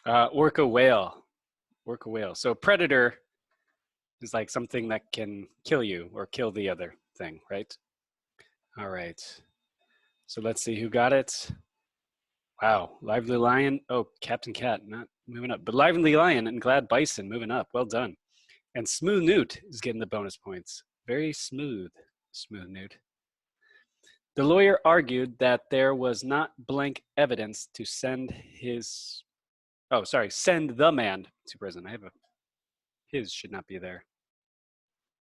Orca whale. Orca whale. So predator is like something that can kill you or kill the other thing, right? All right. So let's see who got it. Wow. Lively Lion. Oh, Captain Cat not moving up. But Lively Lion and Glad Bison moving up. Well done. And Smooth Newt is getting the bonus points. Very smooth. Smooth Newt. The lawyer argued that there was not blank evidence to send the man to prison. His should not be there.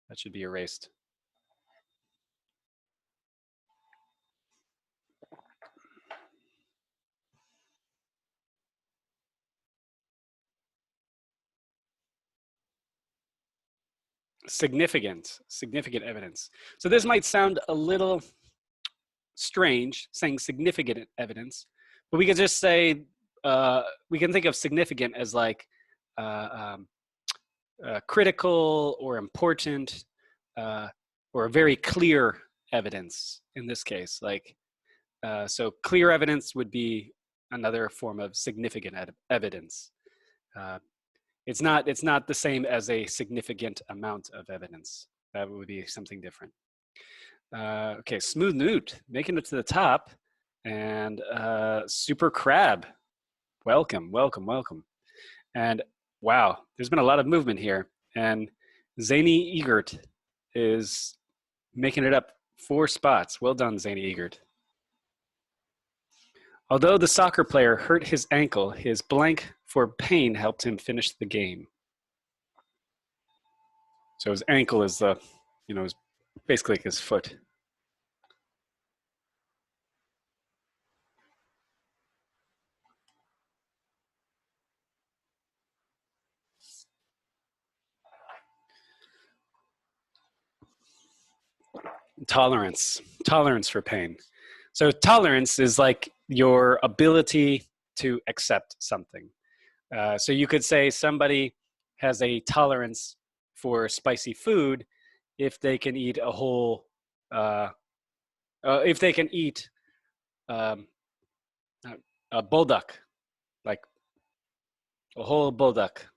That should be erased. Significant evidence. So this might sound a little strange, saying significant evidence, but we could just say, we can think of significant as like critical or important or very clear evidence in this case. Like, so clear evidence would be another form of significant evidence. It's not the same as a significant amount of evidence. That would be something different. Okay, Smooth Newt making it to the top, and Super Crab, welcome. And wow, there's been a lot of movement here, and Zany Egert is making it up 4 spots. Well done, Zany Egert. Although the soccer player hurt his ankle, his blank for pain helped him finish the game. So his ankle is is basically like his foot. Tolerance for pain. So tolerance is like your ability to accept something. So you could say somebody has a tolerance for spicy food if they can eat a whole, if they can eat a buldak, like a whole buldak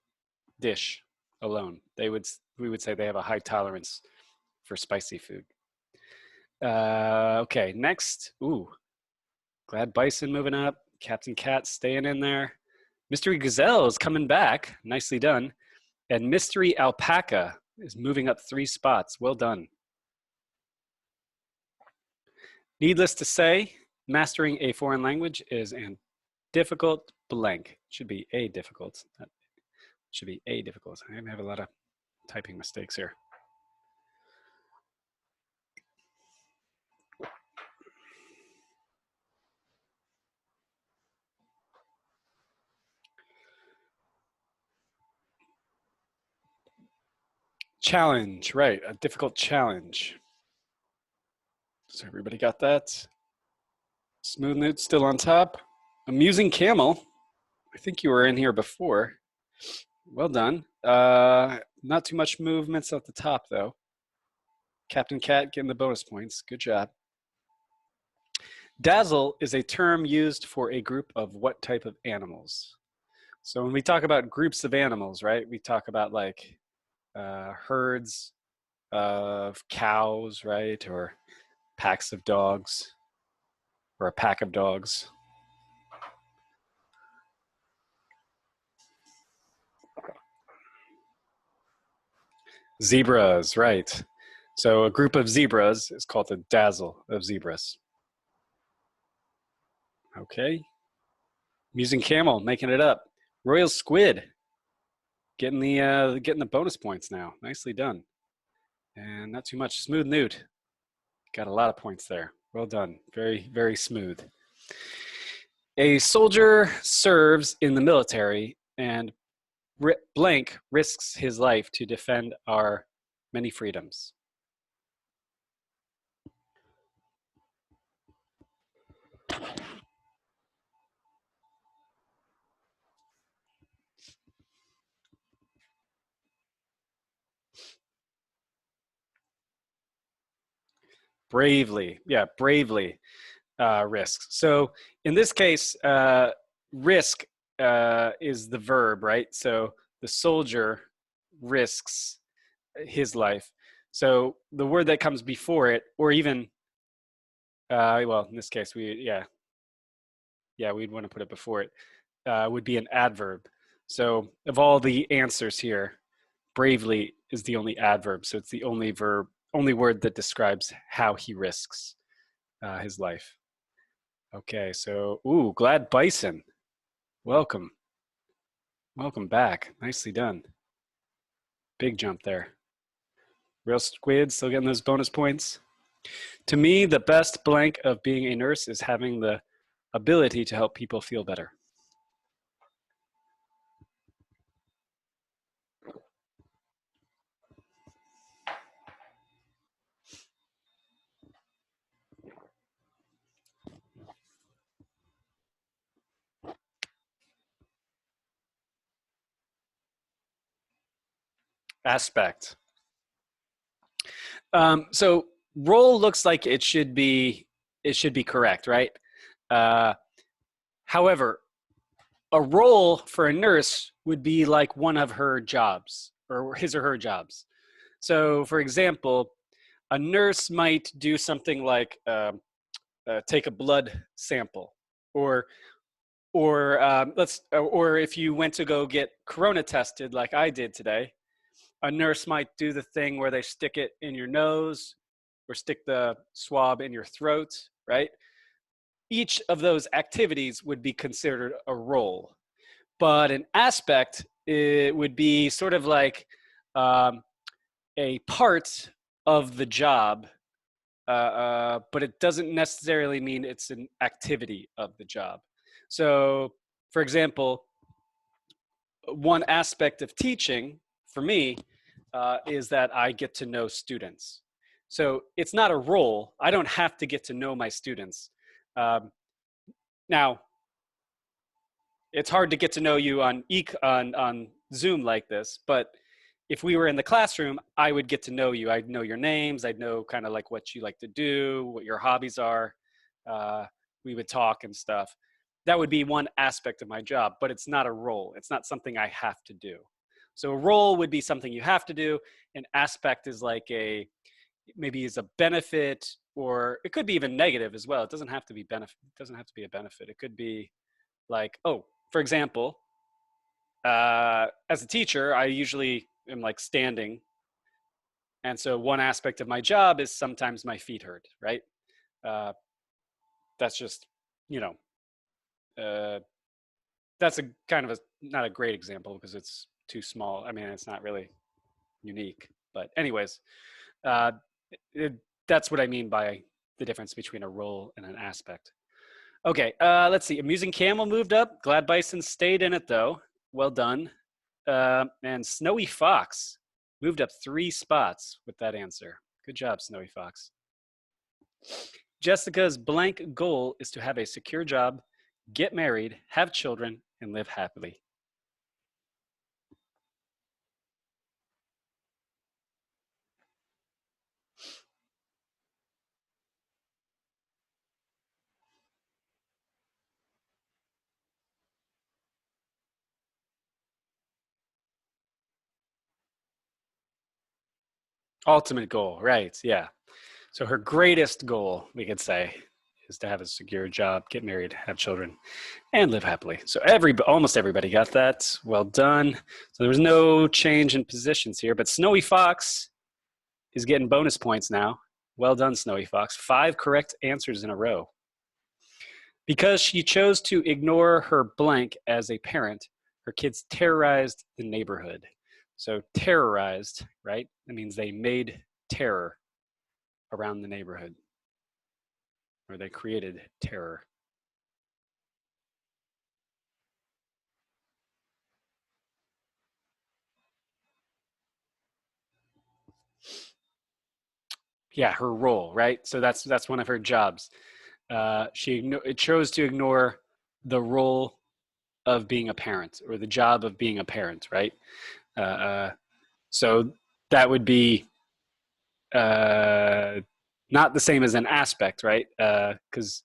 dish alone. We would say they have a high tolerance for spicy food. Okay, next. Ooh, Glad Bison moving up. Captain Cat staying in there. Mystery Gazelle is coming back. Nicely done. And Mystery Alpaca is moving up 3 spots. Well done. Needless to say, mastering a foreign language is a difficult blank. Should be a difficult. That should be a difficult. I have a lot of typing mistakes here. Challenge, right, a difficult challenge. So everybody got that? Smooth Newt still on top. Amusing Camel, I think you were in here before. Well done. Not too much movements at the top though. Captain Cat getting the bonus points, good job. Dazzle is a term used for a group of what type of animals? So when we talk about groups of animals, right, we talk about like herds of cows, right, or packs of dogs, or a pack of dogs. Zebras, right. So a group of zebras is called a dazzle of zebras. Okay. Amusing Camel making it up. Royal Squid getting the bonus points now. Nicely done. And not too much. Smooth Newt got a lot of points there. Well done. Very, very smooth. A soldier serves in the military and blank risks his life to defend our many freedoms. Bravely, yeah, bravely risks. So in this case, risk is the verb, right? So the soldier risks his life. So the word that comes before it, or even, well, in this case, we'd want to put it before it, would be an adverb. So of all the answers here, bravely is the only adverb. So it's the only word that describes how he risks his life. Okay, so, Glad Bison. Welcome. Welcome back. Nicely done. Big jump there. Real Squid, still getting those bonus points. To me, the best blank of being a nurse is having the ability to help people feel better. Aspect. So role looks like it should be correct, right? However, a role for a nurse would be like one of her jobs or his or her jobs. So, for example, a nurse might do something like take a blood sample, or or if you went to go get corona tested, like I did today, a nurse might do the thing where they stick it in your nose or stick the swab in your throat, right? Each of those activities would be considered a role, but an aspect, it would be sort of like a part of the job, but it doesn't necessarily mean it's an activity of the job. So, for example, one aspect of teaching for me is that I get to know students. So it's not a role. I don't have to get to know my students. Now, it's hard to get to know you on Zoom like this, but if we were in the classroom, I would get to know you. I'd know your names. I'd know kind of like what you like to do, what your hobbies are. We would talk and stuff. That would be one aspect of my job, but it's not a role. It's not something I have to do. So a role would be something you have to do. An aspect is like maybe is a benefit, or it could be even negative as well. It doesn't have to be benefit. It doesn't have to be a benefit. It could be like, for example, as a teacher, I usually am like standing. And so one aspect of my job is sometimes my feet hurt, right? That's just, you know, that's a kind of not a great example because it's too small. I mean, it's not really unique, but anyways, uh, that's what I mean by the difference between a role and an aspect. Okay, let's see. Amusing Camel moved up. Glad Bison stayed in it though. Well done. And Snowy Fox moved up 3 spots with that answer. Good job, Snowy Fox. Jessica's blank goal is to have a secure job, get married, have children, and live happily. Ultimate goal, right? Yeah. So her greatest goal, we could say, is to have a secure job, get married, have children, and live happily. So almost everybody got that. Well done. So there was no change in positions here, but Snowy Fox is getting bonus points now. Well done, Snowy Fox. 5 correct answers in a row. Because she chose to ignore her blank as a parent, her kids terrorized the neighborhood. So terrorized, right? That means they made terror around the neighborhood, or they created terror. Yeah, her role, right? So that's one of her jobs. She chose to ignore the role of being a parent, or the job of being a parent, right? So that would be not the same as an aspect, right? Because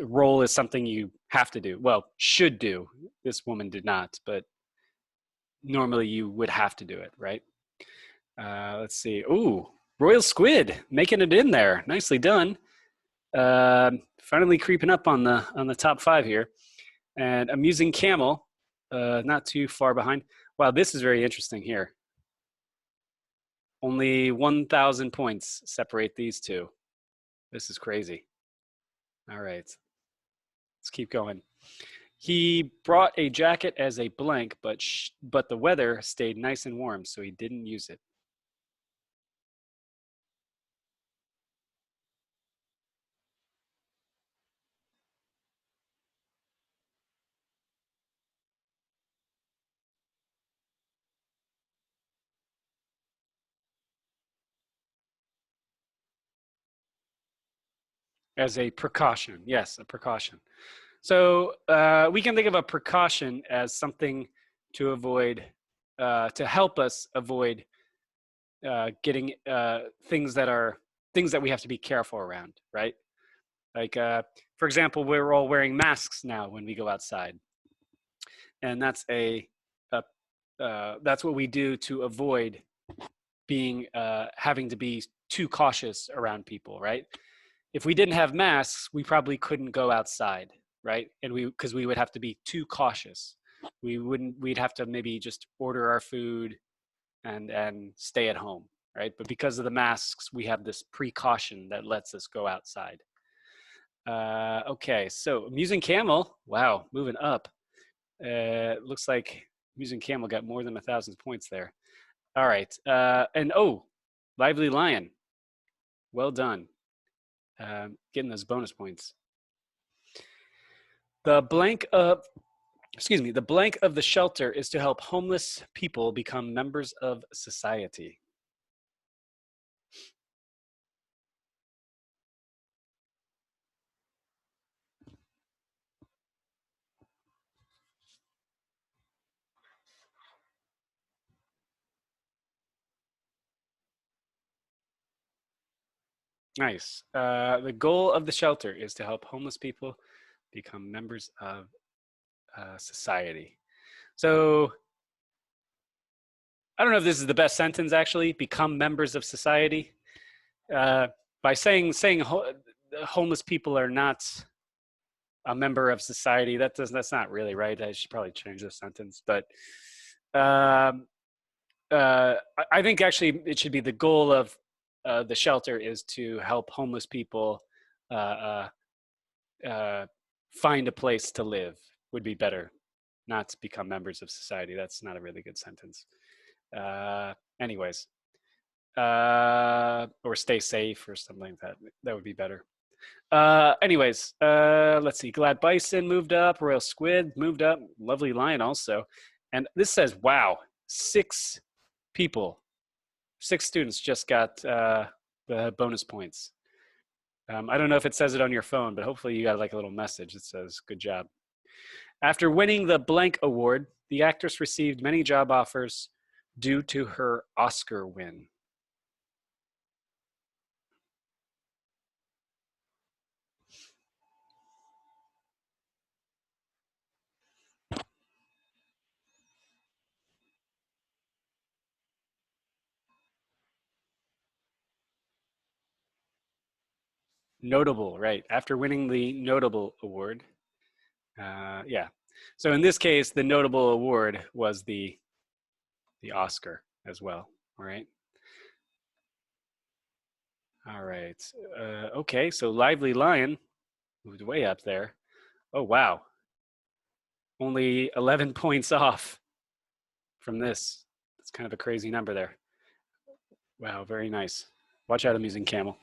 role is something you have to do. Well, should do. This woman did not, but normally you would have to do it, right? Let's see. Ooh, royal squid making it in there. Nicely done. Finally creeping up on the top 5 here. And amusing camel, not too far behind. Wow, this is very interesting here. Only 1,000 points separate these two. This is crazy. All right, let's keep going. He brought a jacket as a blank, but the weather stayed nice and warm, so he didn't use it. As a precaution, yes, a precaution. So we can think of a precaution as something to avoid, to help us avoid getting things that we have to be careful around, right? Like, for example, we're all wearing masks now when we go outside, and that's that's what we do to avoid being having to be too cautious around people, right? If we didn't have masks, we probably couldn't go outside, right? And because we would have to be too cautious. We'd have to maybe just order our food and stay at home, right? But because of the masks, we have this precaution that lets us go outside. Okay, so amusing camel, wow, moving up. Looks like amusing camel got more than 1,000 points there. All right, and oh, lively lion, well done. Getting those bonus points. The blank of the shelter is to help homeless people become members of society. Nice. The goal of the shelter is to help homeless people become members of society. So I don't know if this is the best sentence, actually. Become members of society. By saying homeless people are not a member of society, that's not really right. I should probably change the sentence. But um, I think actually it should be the goal of the shelter is to help homeless people uh, find a place to live would be better, not to become members of society. That's not a really good sentence. Anyways, or stay safe or something like that. That would be better. Anyways, let's see. Glad Bison moved up. Royal Squid moved up. Lovely Lion also. And this says, wow, 6 people, 6 students just got the bonus points. I don't know if it says it on your phone, but hopefully you got like a little message that says, good job. After winning the blank award, the actress received many job offers due to her Oscar win. Notable, right? After winning the notable award. Yeah. So in this case, the notable award was the Oscar as well. All right. All right. Okay. So Lively Lion moved way up there. Oh, wow. Only 11 points off from this. That's kind of a crazy number there. Wow. Very nice. Watch out, amusing camel.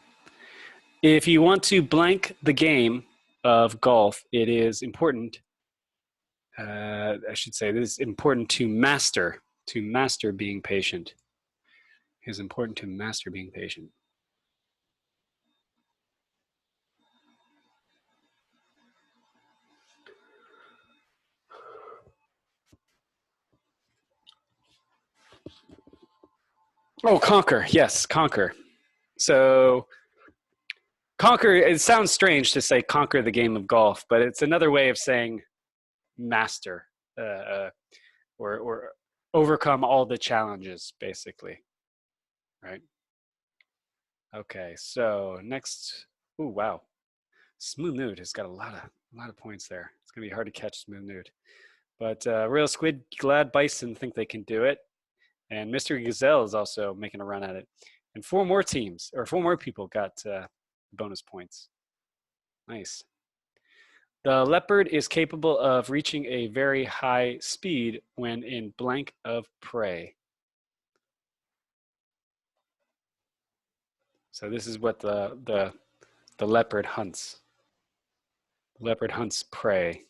If you want to blank the game of golf, it is important. I should say, it is important to master being patient. It is important to master being patient. Oh, conquer. Yes, conquer. So Conquer, it sounds strange to say conquer the game of golf, but it's another way of saying master, or overcome all the challenges, basically, right? Okay, so next, oh wow, Smooth Nude has got a lot of points there. It's gonna be hard to catch Smooth Nude, but Real Squid, Glad Bison think they can do it, and Mr. Gazelle is also making a run at it, and four more people got bonus points. Nice. The leopard is capable of reaching a very high speed when in blank of prey. So this is what the leopard hunts. The leopard hunts prey.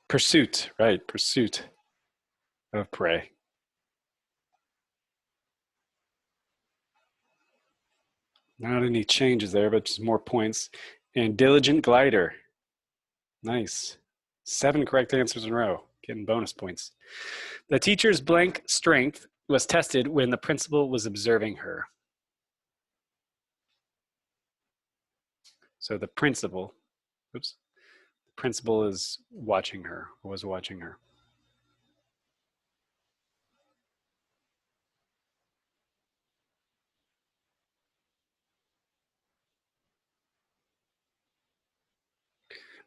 Pursuit, right? Pursuit of prey. Not any changes there, but just more points. And diligent glider. Nice. 7 correct answers in a row, getting bonus points. The teacher's blank strength was tested when the principal was observing her. So the principal is watching her, or was watching her.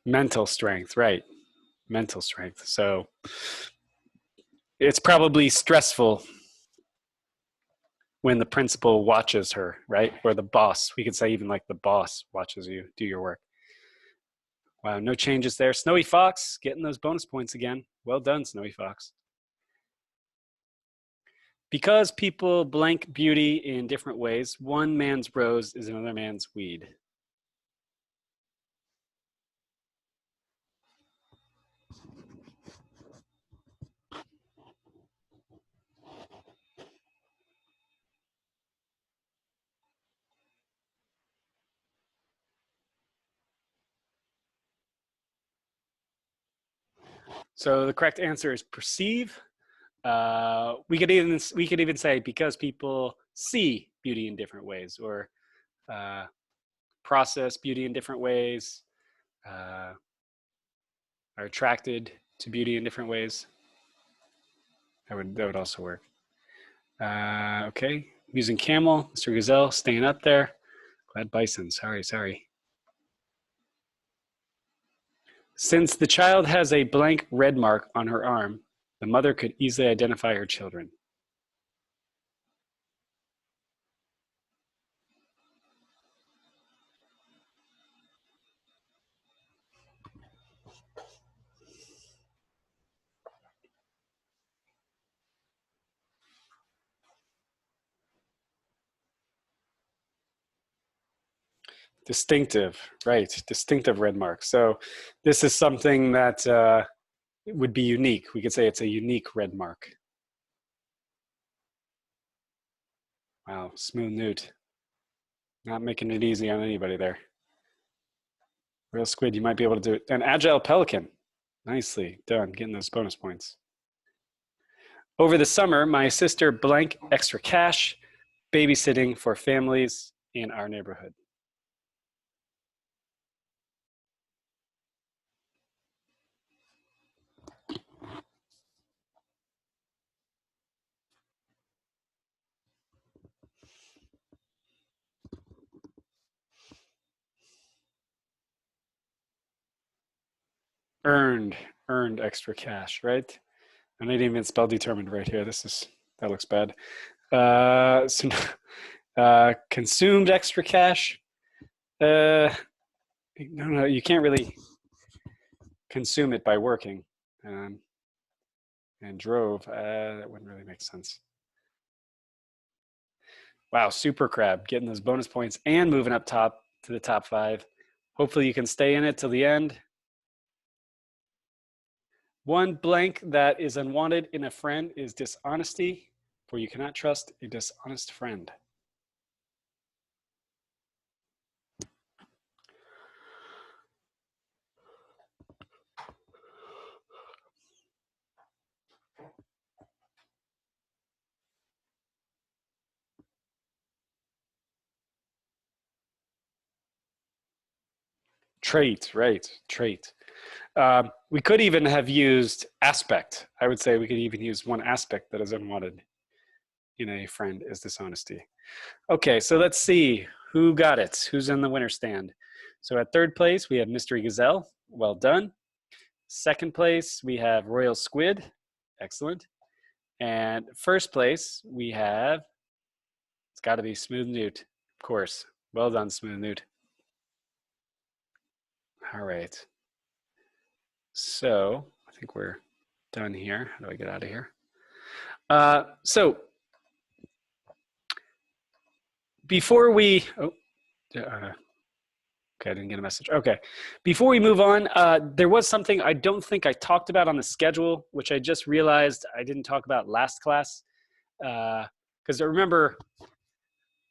Mental strength, right? Mental strength. So it's probably stressful when the principal watches her, right? Or the boss. We could say even like the boss watches you do your work. Wow, no changes there. Snowy Fox getting those bonus points again. Well done, Snowy Fox. Because people blank beauty in different ways, one man's rose is another man's weed. So the correct answer is perceive. We could even say because people see beauty in different ways, or process beauty in different ways, are attracted to beauty in different ways. That would also work. Okay, using camel, Mr. Gazelle staying up there. Glad Bison. Sorry. Since the child has a blank red mark on her arm, the mother could easily identify her children. Distinctive, right? Distinctive red mark. So this is something that would be unique. We could say it's a unique red mark. Wow, Smooth Newt. Not making it easy on anybody there. Real Squid, you might be able to do it. An Agile Pelican. Nicely done, getting those bonus points. Over the summer, my sister blank extra cash babysitting for families in our neighborhood. Earned extra cash, right? I didn't even spell determined right here. That looks bad. Consumed extra cash. No, you can't really consume it by working. And drove. That wouldn't really make sense. Wow, Super Crab getting those bonus points and moving up top to the top 5. Hopefully you can stay in it till the end. One blank that is unwanted in a friend is dishonesty, for you cannot trust a dishonest friend. Trait, right, trait. We could even have used aspect. I would say we could even use one aspect that is unwanted in a friend is dishonesty. Okay, so let's see who got it. Who's in the winner stand? So at third place, we have Mystery Gazelle. Well done. Second place, we have Royal Squid. Excellent. And first place, we have, it's got to be Smooth Newt, of course. Well done, Smooth Newt. All right. So I think we're done here. How do I get out of here? So before we, okay, I didn't get a message. Okay, before we move on, there was something I don't think I talked about on the schedule, which I just realized I didn't talk about last class. Because I remember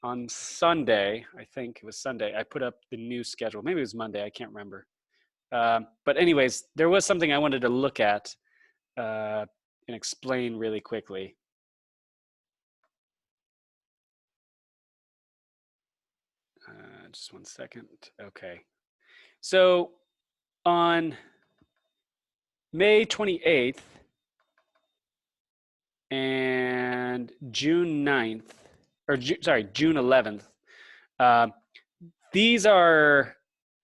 on Sunday, I think it was Sunday, I put up the new schedule. Maybe it was Monday, I can't remember. But anyways, there was something I wanted to look at and explain really quickly. Just one second. Okay. So on May 28th and June 9th, or June 11th, these are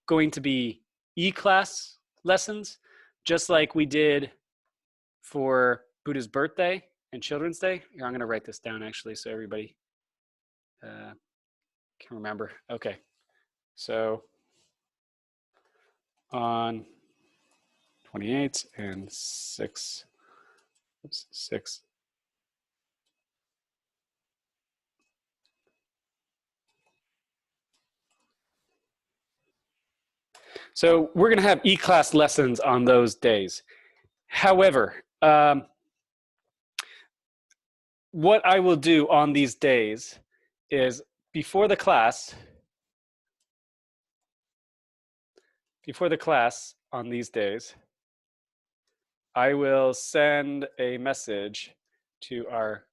going to be E-class lessons, just like we did for Buddha's birthday and Children's Day. Here, I'm going to write this down actually so everybody can remember. Okay. So on 28 and 6. So we're going to have E-class lessons on those days. However, what I will do on these days is before the class on these days, I will send a message to our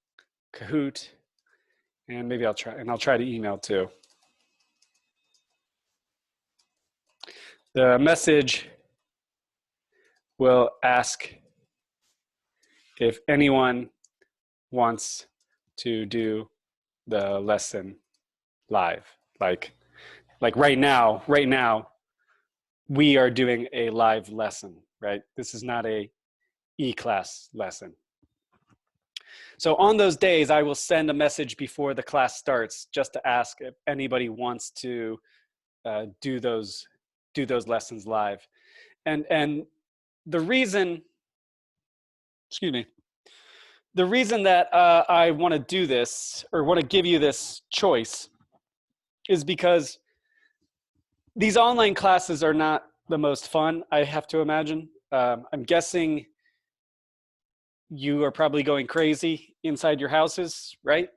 Kahoot, and maybe I'll try to email too. The message will ask if anyone wants to do the lesson live. Like right now, we are doing a live lesson, right? This is not a E-class lesson. So on those days, I will send a message before the class starts just to ask if anybody wants to do those lessons live. And the reason, the reason that I want to do this or want to give you this choice is because these online classes are not the most fun, I have to imagine. I'm guessing you are probably going crazy inside your houses, right?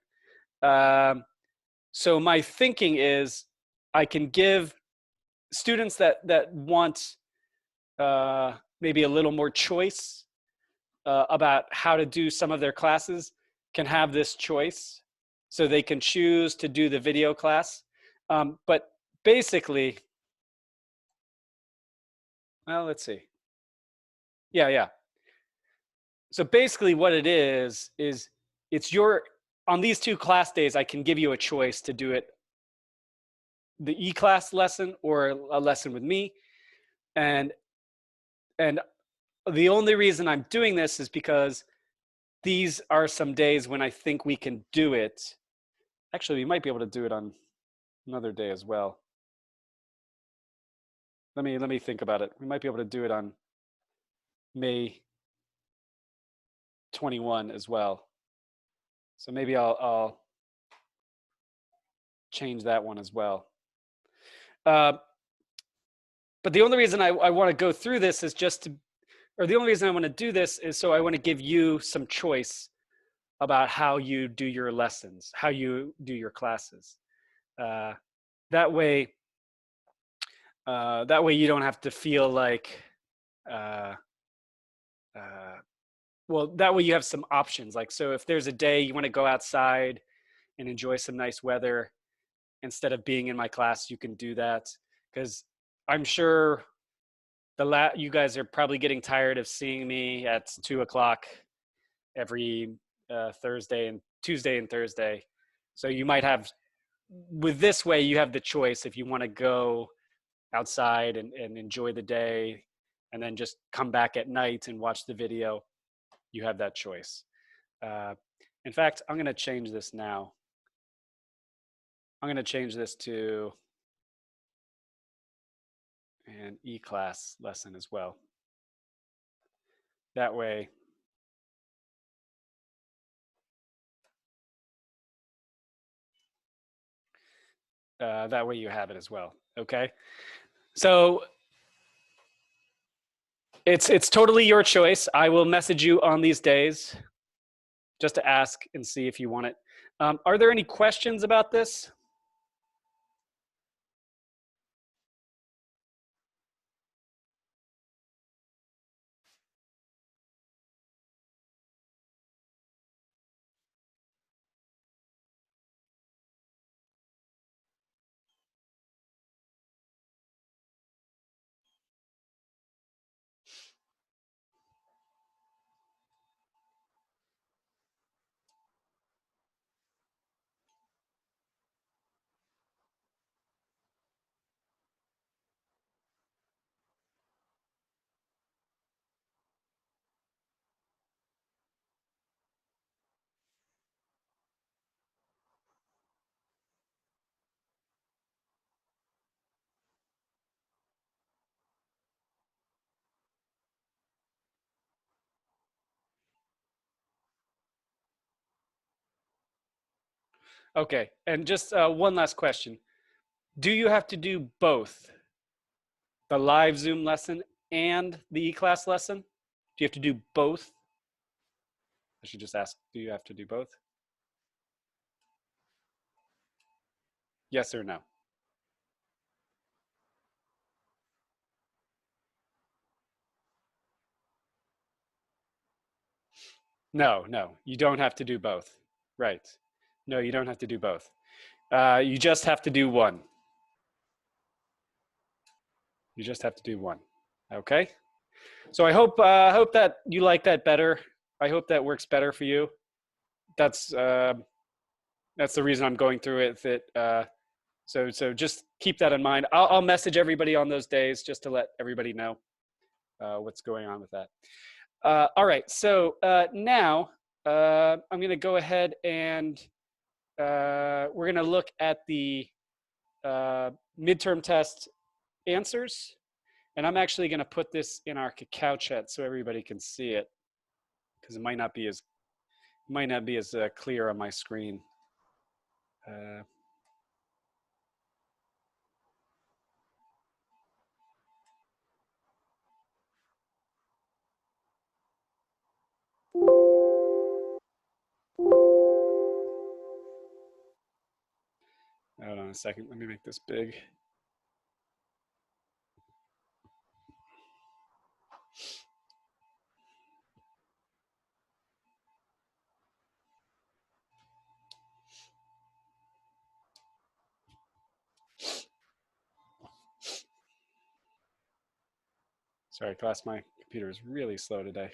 So my thinking is I can give students that want maybe a little more choice about how to do some of their classes can have this choice. So they can choose to do the video class. But basically, well, let's see. Yeah. So basically what it is it's on these two class days, I can give you a choice to do it, the E-class lesson or a lesson with me. And the only reason I'm doing this is because these are some days when I think we can do it. Actually, we might be able to do it on another day as well. Let me think about it. We might be able to do it on May 21 as well. So maybe I'll change that one as well. But the only reason I want to go through this is the only reason I want to do this is so I want to give you some choice about how you do your lessons, how you do your classes. That way you don't have to feel like, well, that way you have some options. Like, so if there's a day you want to go outside and enjoy some nice weather, instead of being in my class, you can do that. Because I'm sure you guys are probably getting tired of seeing me at 2 o'clock every Thursday and Tuesday and Thursday. So you might have, with this way, you have the choice if you want to go outside and enjoy the day and then just come back at night and watch the video. You have that choice. In fact, I'm going to change this now. I'm going to change this to an E-class lesson as well. That way, you have it as well. Okay. So it's totally your choice. I will message you on these days just to ask and see if you want it. Are there any questions about this? Okay, and just one last question. Do you have to do both the live Zoom lesson and the E-class lesson? Do you have to do both? I should just ask, do you have to do both? Yes or no? No, no, you don't have to do both. Right. No, you don't have to do both. You just have to do one. You just have to do one. Okay. So I hope that you like that better. I hope that works better for you. That's uh, that's the reason I'm going through it. So just keep that in mind. I'll message everybody on those days just to let everybody know what's going on with that. All right. So now I'm going to go ahead and we're going to look at the midterm test answers. And I'm actually going to put this in our Kakao chat so everybody can see it, because it might not be as clear on my screen. Hold on a second. Let me make this big. Sorry, class, my computer is really slow today.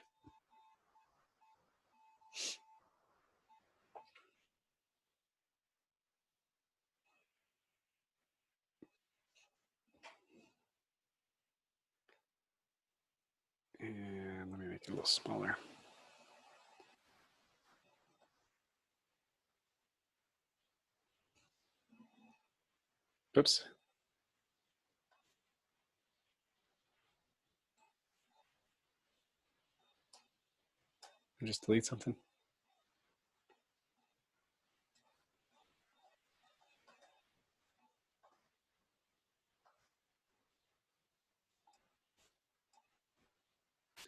And let me make it a little smaller. Oops. I just delete something.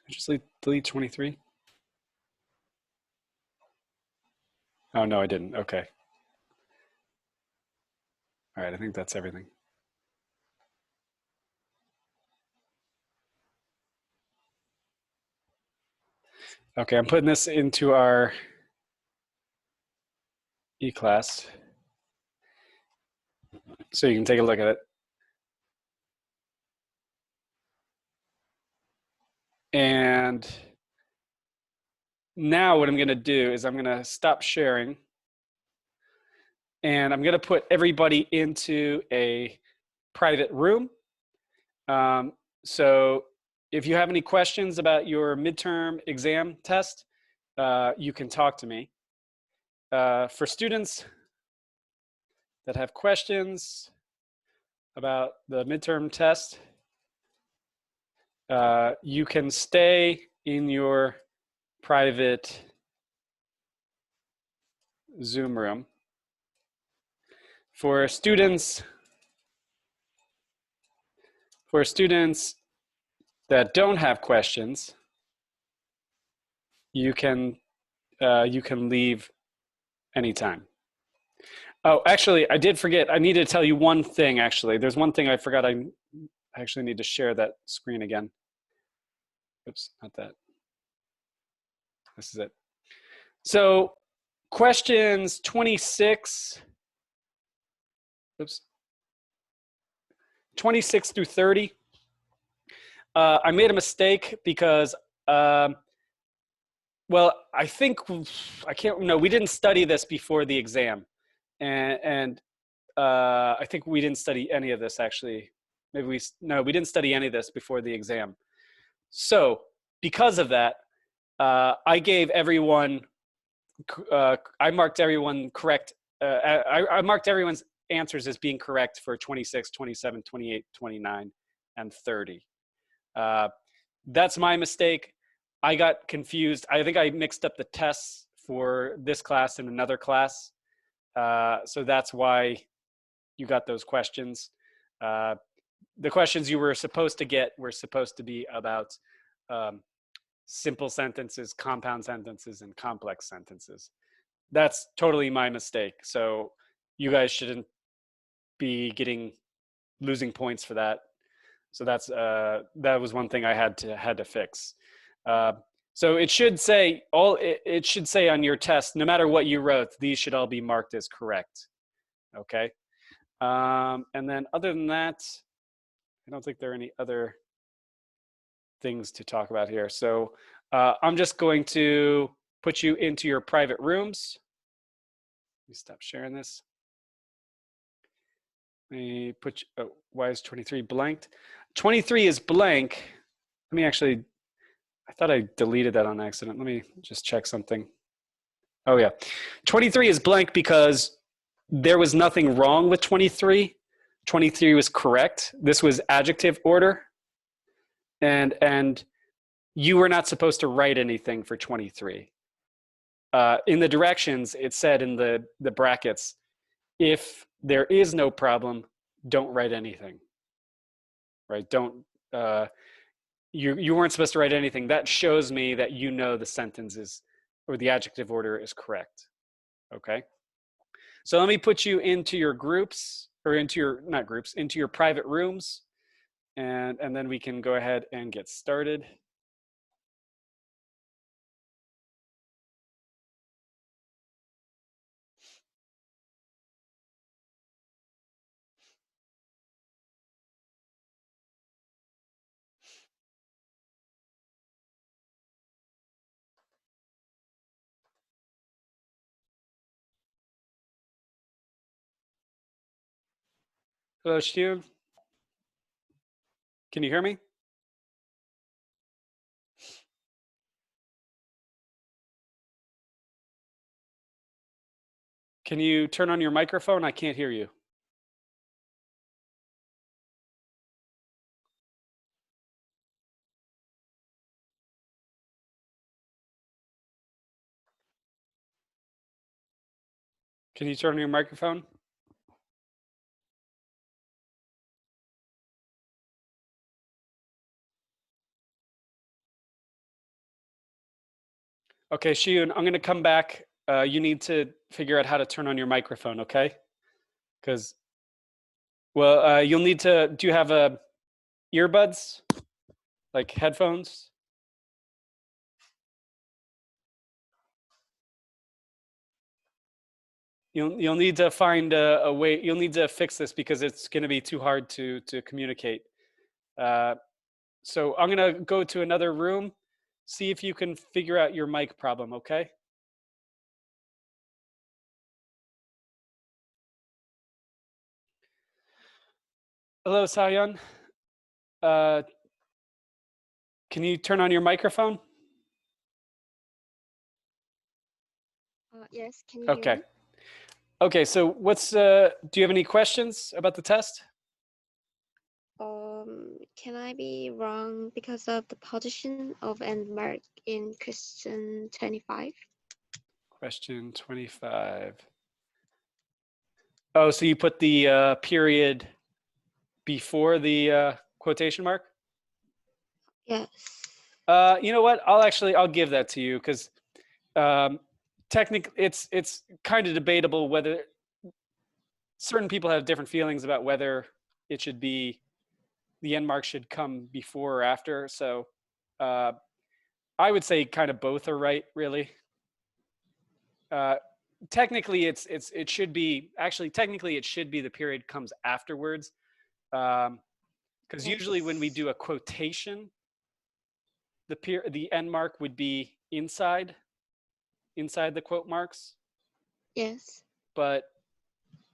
I just delete 23. Oh, no, I didn't. Okay. All right, I think that's everything. Okay, I'm putting this into our E-class so you can take a look at it. And now what I'm going to do is I'm going to stop sharing. And I'm going to put everybody into a private room. So if you have any questions about your midterm exam test, you can talk to me. For students that have questions about the midterm test, you can stay in your private Zoom room. For students that don't have questions, you can leave anytime. Oh, actually, I did forget. I need to tell you one thing, actually. There's one thing I forgot. I actually need to share that screen again. Oops, not that. This is it. So questions 26, oops, 26 through 30. I made a mistake because, well, I think, I can't, no, we didn't study this before the exam. And I think we didn't study any of this actually. Maybe no, we didn't study any of this before the exam. So because of that, I gave everyone, I marked everyone correct. I marked everyone's answers as being correct for 26, 27, 28, 29, and 30. That's my mistake. I got confused. I think I mixed up the tests for this class and another class. So that's why you got those questions. The questions you were supposed to get were supposed to be about simple sentences, compound sentences, and complex sentences. That's totally my mistake. So you guys shouldn't be losing points for that. So that's that was one thing I had to fix. So it should say it should say on your test, no matter what you wrote, these should all be marked as correct. Okay. And then other than that, I don't think there are any other things to talk about here. So I'm just going to put you into your private rooms. Let me stop sharing this. Let me put you, oh, why is 23 blanked? 23 is blank. Let me actually, I thought I deleted that on accident. Let me just check something. Oh yeah, 23 is blank because there was nothing wrong with 23. 23 was correct. This was adjective order. And you were not supposed to write anything for 23. In the directions, it said in the brackets, if there is no problem, don't write anything, right? Don't, you weren't supposed to write anything. That shows me that you know the sentence is, or the adjective order is correct, okay? So let me put you into your groups, or into your, not groups, into your private rooms, and then we can go ahead and get started. Hello, Stu. Can you hear me? Can you turn on your microphone? I can't hear you. Can you turn on your microphone? Okay, Shiyun, I'm going to come back. You need to figure out how to turn on your microphone, okay? Because, well, you'll need to, do you have earbuds? Like headphones? You'll need to find a way, you'll need to fix this because it's going to be too hard to communicate. So I'm gonna go to another room, see if you can figure out your mic problem, okay? Hello, Sahyun. Can you turn on your microphone? Yes, can you hear Okay. me? Okay, so do you have any questions about the test? Can I be wrong because of the position of end mark in question 25? Question 25. Oh, so you put the period before the quotation mark? Yes. You know what? I'll give that to you because technically it's kind of debatable whether certain people have different feelings about whether it should be the end mark should come before or after. So uh, I would say kind of both are right, really. Technically, it should be technically it should be the period comes afterwards, because usually when we do a quotation, the end mark would be inside the quote marks. Yes. But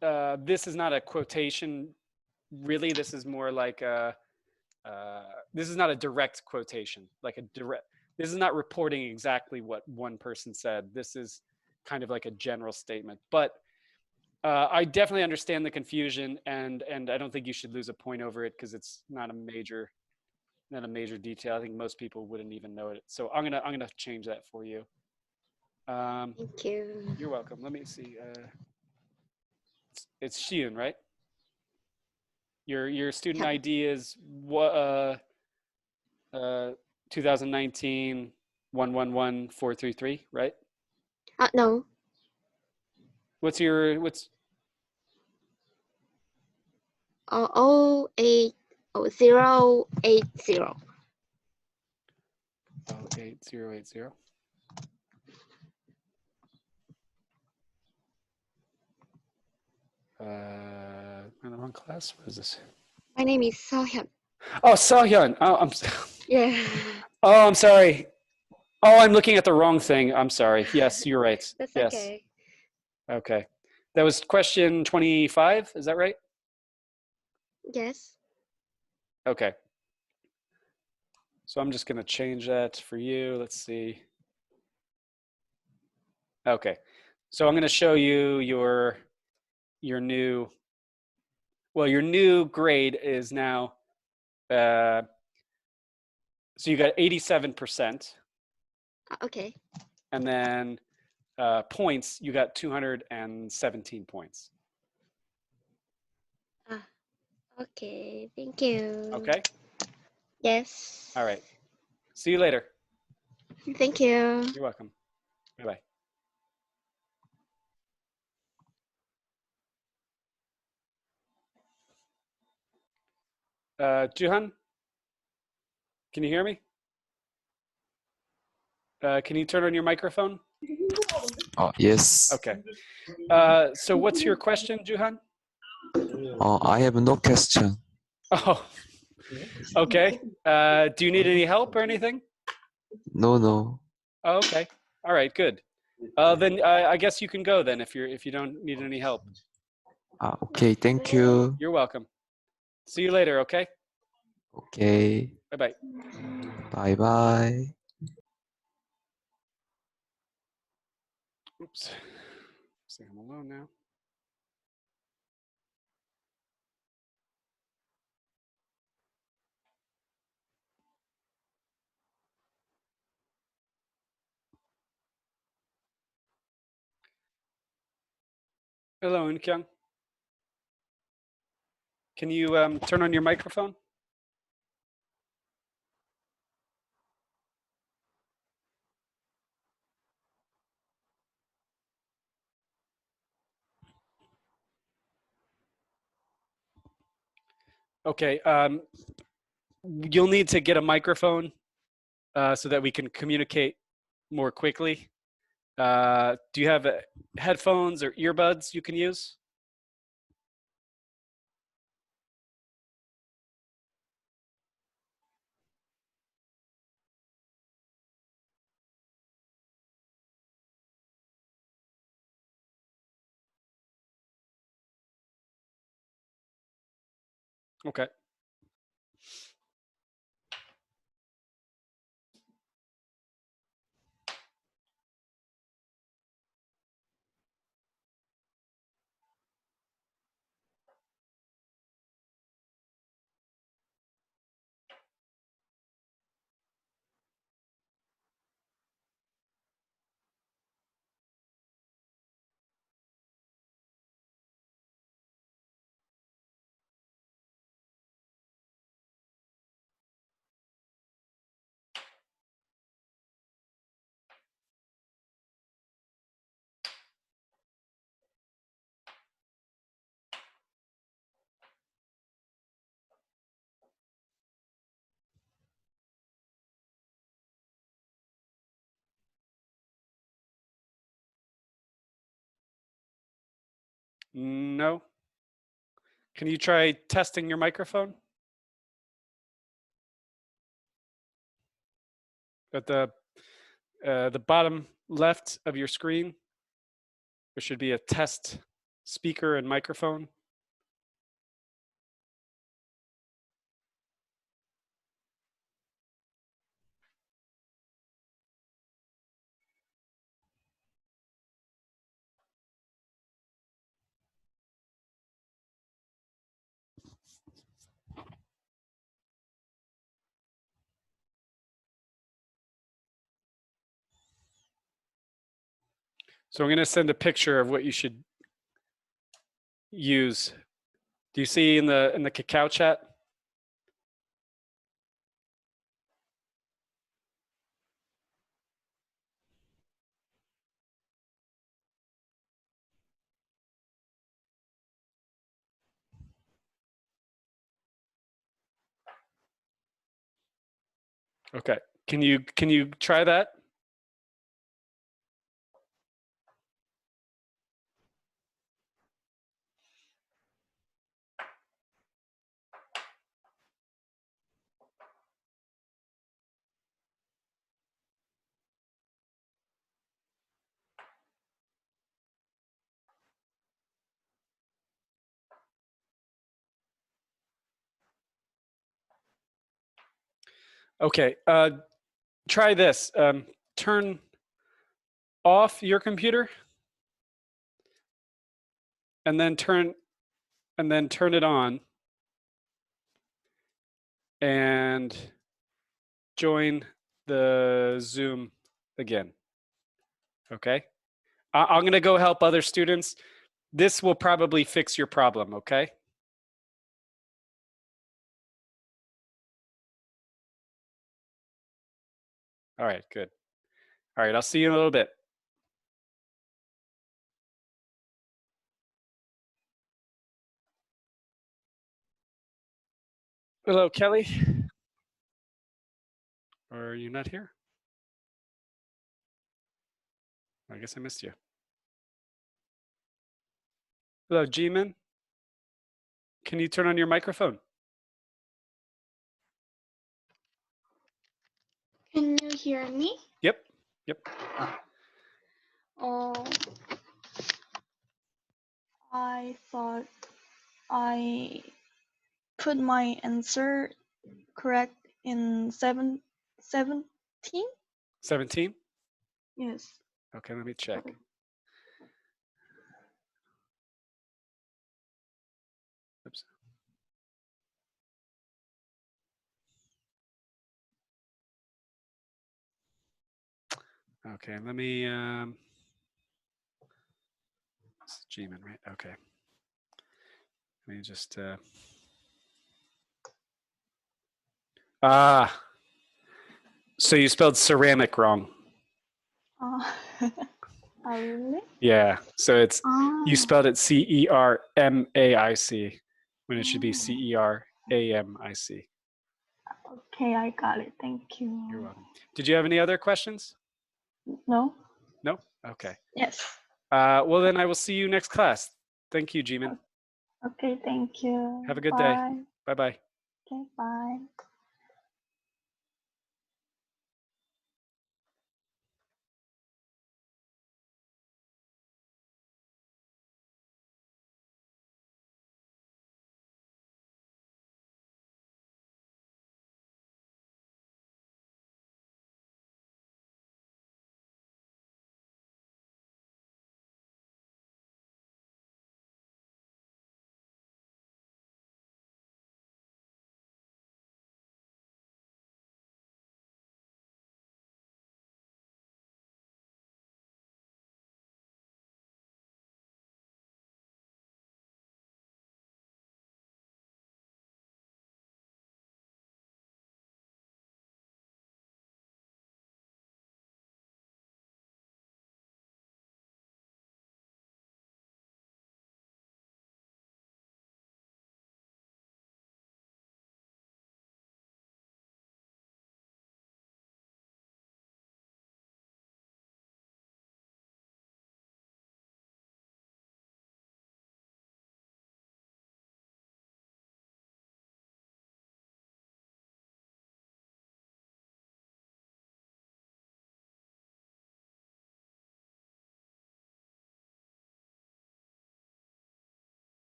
this is not a quotation. Really, this is more like this is not a direct quotation, like a direct. This is not reporting exactly what one person said. This is kind of like a general statement. But I definitely understand the confusion, and I don't think you should lose a point over it because it's not a major detail. I think most people wouldn't even know it. So I'm gonna change that for you. Thank you. You're welcome. Let me see. It's Xiun, right? Your student Yeah. ID is what? 2019 111433, right? No. What's 08080. 08080? In the wrong class. What is this? My name is Sohyun. Oh, Sahyun. Oh, Yeah. Oh, I'm sorry. Oh, I'm looking at the wrong thing. I'm sorry. Yes, you're right. That's Yes. okay. Okay. That was question 25. Is that right? Yes. Okay. So I'm just going to change that for you. Let's see. Okay. So I'm going to show you your new, well, your new grade is now, so you got 87%. Okay. And then points, you got 217 points. Okay. Thank you. Okay. Yes. All right. See you later. Thank you. You're welcome. Bye-bye. Juhan, can you hear me? Can you turn on your microphone? Yes. Okay. So what's your question, Juhan? I have no question. Oh, okay. Do you need any help or anything? No. Oh, okay. All right, good. Then I guess you can go then if you don't need any help. Okay, thank you. You're welcome. See you later, okay? Okay. Bye-bye. Bye-bye. Oops. See, I'm alone now. Hello, Eunkyung. Can you turn on your microphone? Okay. You'll need to get a microphone so that we can communicate more quickly. Do you have headphones or earbuds you can use? Okay. No. Can you try testing your microphone? At the bottom left of your screen, there should be a test speaker and microphone. So I'm going to send a picture of what you should use. Do you see in the Kakao chat? Okay. Can you try that? Okay. Try this. Turn off your computer and then turn it on and join the Zoom again. Okay. I'm going to go help other students. This will probably fix your problem. Okay. All right. Good. All right. I'll see you in a little bit. Hello, Kelly. Are you not here? I guess I missed you. Hello, G-Man. Can you turn on your microphone? Can you hear me? Yep. Yep. Oh, I thought I put my answer correct in 17? 17? Yes. Okay, let me check. Oops. Okay, let me, this is G-Man, right? Okay. Let me just, so you spelled ceramic wrong. Oh, really? Yeah, so it's, you Ah, spelled it C-E-R-M-A-I-C when it should be C-E-R-A-M-I-C. okay, I got it. Thank You're you. welcome. Did you have any other questions? No? No? Okay. Yes. Well, then I will see you next class. Thank you, G-Man. Okay, thank you. Have a good day. Bye. Bye-bye. Okay, bye.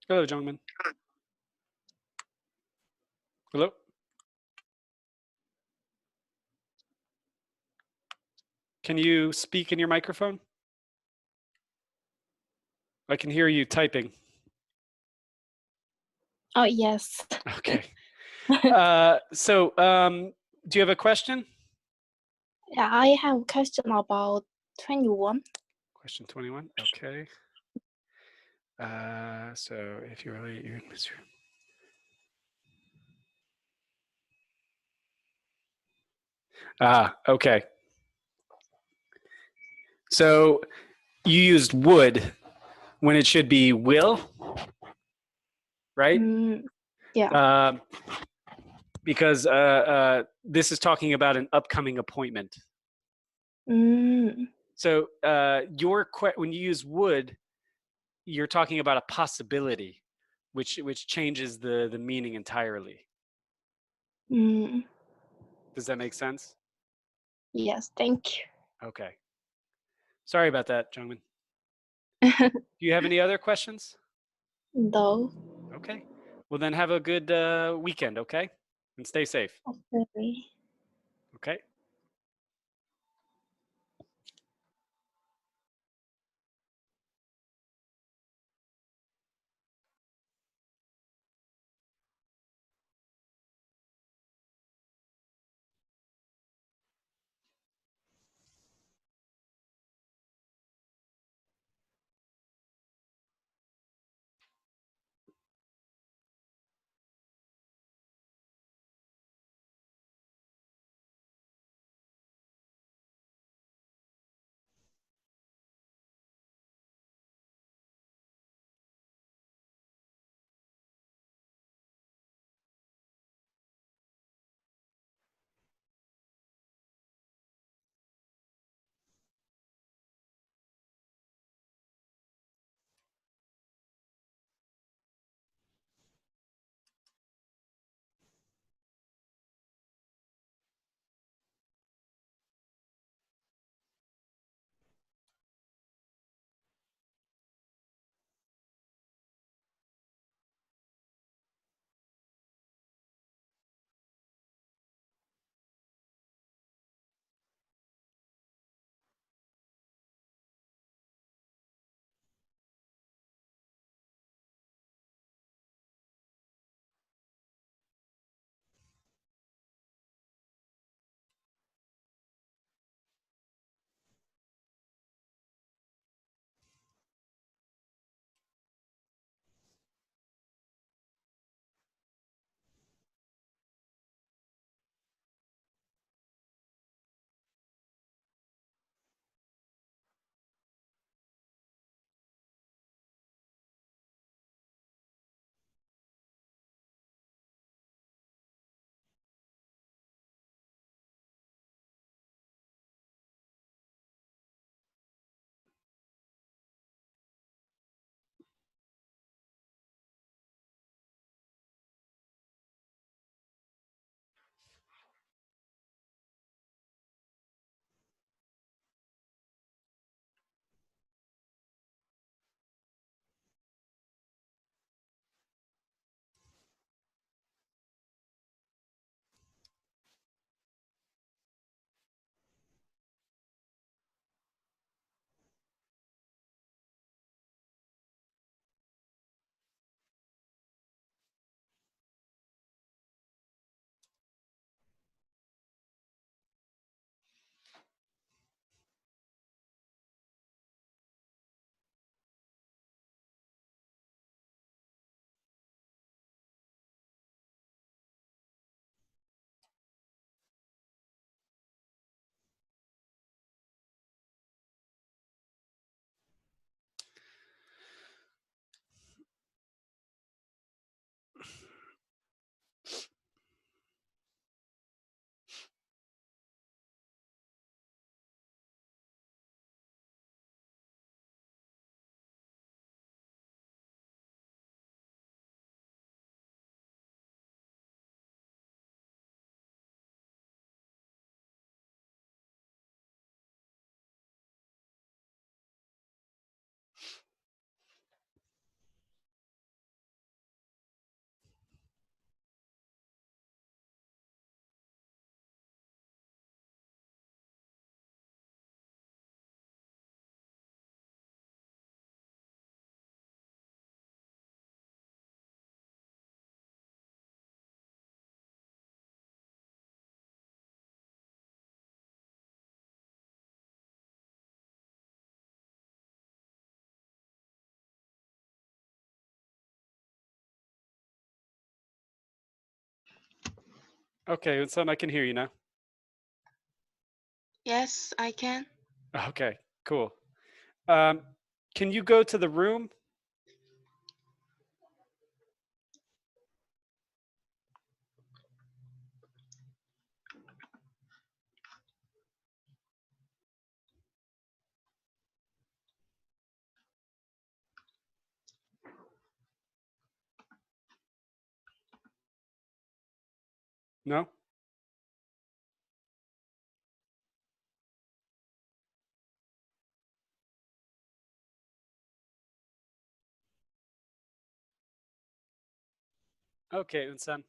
Hello, Jungmin. Hello. Can you speak in your microphone? I can hear you typing. Oh, yes. Okay. Do you have a question? Yeah, I have a question about 21. Question 21. Okay. So if you're late, you're in Missouri. Okay. So you used would when it should be will, right? Yeah. Because this is talking about an upcoming appointment. So when you use would, you're talking about a possibility, which changes the meaning entirely. Does that make sense? Yes, thank you. Okay. Sorry about that, Jungmin. Do you have any other questions? No. Okay. Well, then have a good weekend, okay? And stay safe. Okay. Okay. Okay, Unsan, I can hear you now. Yes, I can. Okay, cool. Can you go to the room? No? Okay, Unsan.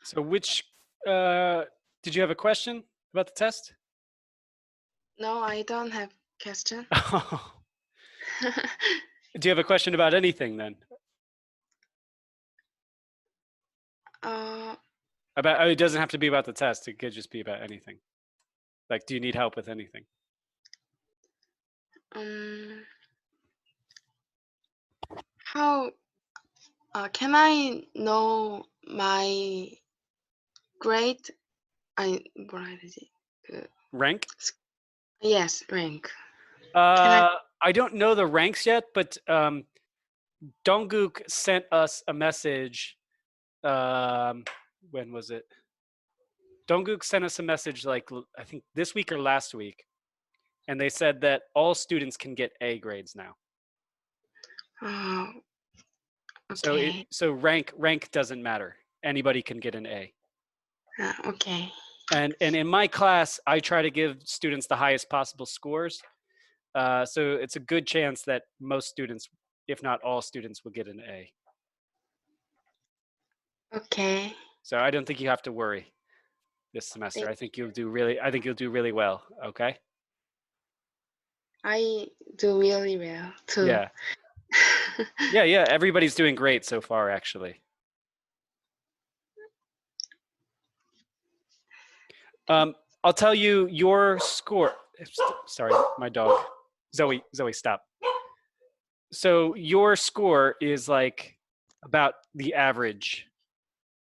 So did you have a question about the test? No, I don't have question. Do you have a question about anything then? uh, It doesn't have to be about the test. It could just be about anything. Like, do you need help with anything? how can I know my grade? What is it? Rank? Yes, rank. I- I don't know the ranks yet, but Dongguk sent us a message. When was it? Dongguk sent us a message like I think this week or last week, and they said that all students can get A grades now. Oh, okay. So rank doesn't matter. Anybody can get an A. Okay. And in my class, I try to give students the highest possible scores. So it's a good chance that most students, if not all students, will get an A. Okay. So I don't think you have to worry this semester. I think you'll do really well. Okay. I do really well too. Yeah. Yeah. Everybody's doing great so far, actually. I'll tell you your score. Sorry, my dog. Zoe, stop. So your score is like about the average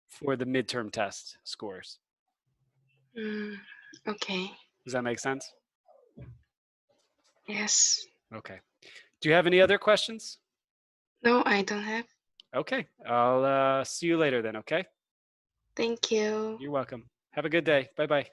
for the midterm test scores. Okay. Does that make sense? Yes. Okay. Do you have any other questions? No, I don't have. Okay. I'll see you later then, okay? Thank you. You're welcome. Have a good day. Bye-bye.